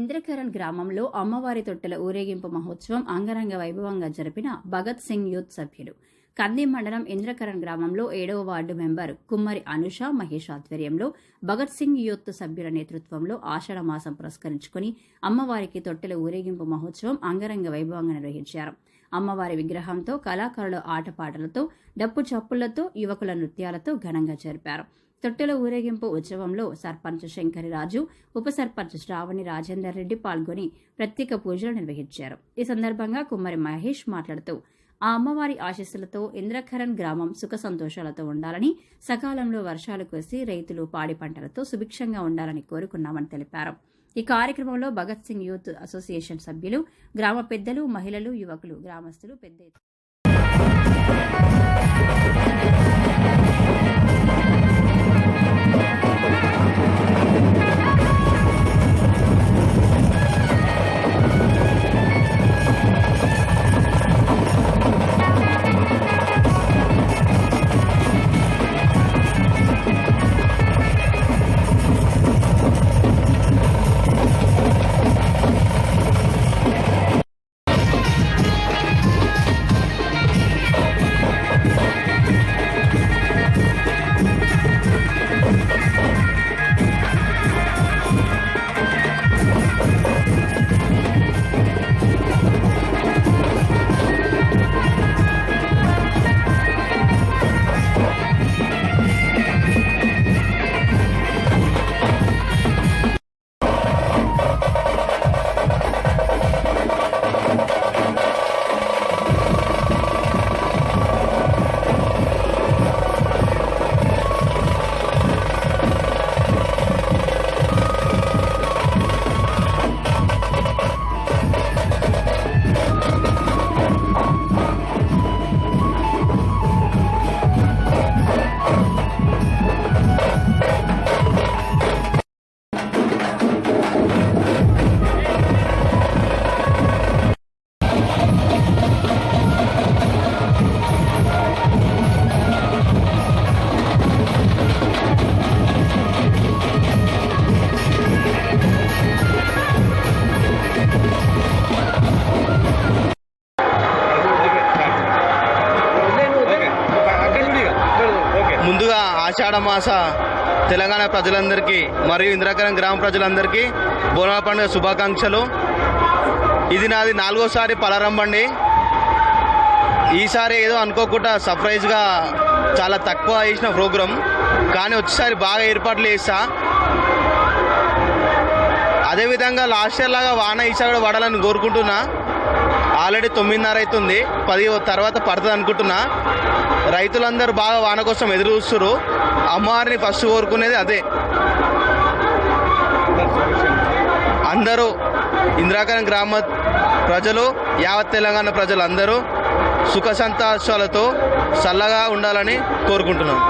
ఇంద్రకరణ్ గ్రామంలో అమ్మవారి తొట్టెల ఊరేగింపు మహోత్సవం అంగరంగ వైభవంగా జరిపిన భగత్ సింగ్ యూత్ సభ్యులు. కంది మండలం ఇంద్రకరణ్ గ్రామంలో 7వ వార్డు మెంబర్ కుమ్మరి అనుష మహేష్ ఆధ్వర్యంలో భగత్ సింగ్ యూత్ సభ్యుల నేతృత్వంలో ఆషాఢ మాసం పురస్కరించుకుని అమ్మవారికి తొట్టెల ఊరేగింపు మహోత్సవం అంగరంగ వైభవంగా నిర్వహించారు. అమ్మవారి విగ్రహంతో కళాకారుల ఆటపాటలతో డప్పు చప్పులతో యువకుల నృత్యాలతో ఘనంగా జరిపారు. తొట్టెల ఊరేగింపు ఉత్సవంలో సర్పంచ్ శంకరిరాజు, ఉప సర్పంచ్ శ్రావణి రాజేందర్ రెడ్డి పాల్గొని ప్రత్యేక పూజలు నిర్వహించారు. ఈ సందర్భంగా కుమ్మరి మహేష్ మాట్లాడుతూ ఆ అమ్మవారి ఆశీస్సులతో ఇంద్రకరణ్ గ్రామం సుఖ సంతోషాలతో ఉండాలని, సకాలంలో వర్షాలు కురిసి రైతులు పాడి పంటలతో సుభిక్షంగా ఉండాలని కోరుకున్నామని తెలిపారు. ఈ కార్యక్రమంలో భగత్ సింగ్ యూత్ అసోసియేషన్ సభ్యులు, గ్రామ పెద్దలు, మహిళలు, యువకులు, గ్రామస్తులు పెద్ద ముందుగా ఆషాఢ మాస తెలంగాణ ప్రజలందరికీ మరియు ఇంద్రకరణ్ గ్రామ ప్రజలందరికీ బోనాల పండుగ శుభాకాంక్షలు. ఇది నాది 4వసారి పలారం బండి. ఈసారి ఏదో అనుకోకుండా సర్ప్రైజ్గా చాలా తక్కువ చేసిన ప్రోగ్రాం, కానీ వచ్చేసారి బాగా ఏర్పాట్లు చేస్తా. అదేవిధంగా లాస్ట్ ఇయర్ లాగా వాన ఈసారి కూడా పడాలని కోరుకుంటున్నా. ఆల్రెడీ 9:30 అవుతుంది, 10 తర్వాత పడుతుంది అనుకుంటున్నా. రైతులందరూ బాగా వాన కోసం ఎదురు చూస్తున్నారు. అమ్మవారిని ఫస్ట్ కోరుకునేది అదే. అందరూ ఇంద్రకరణ్ గ్రామ ప్రజలు, యావత్ తెలంగాణ ప్రజలు అందరూ సుఖ సంతోషాలతో చల్లగా ఉండాలని కోరుకుంటున్నాం.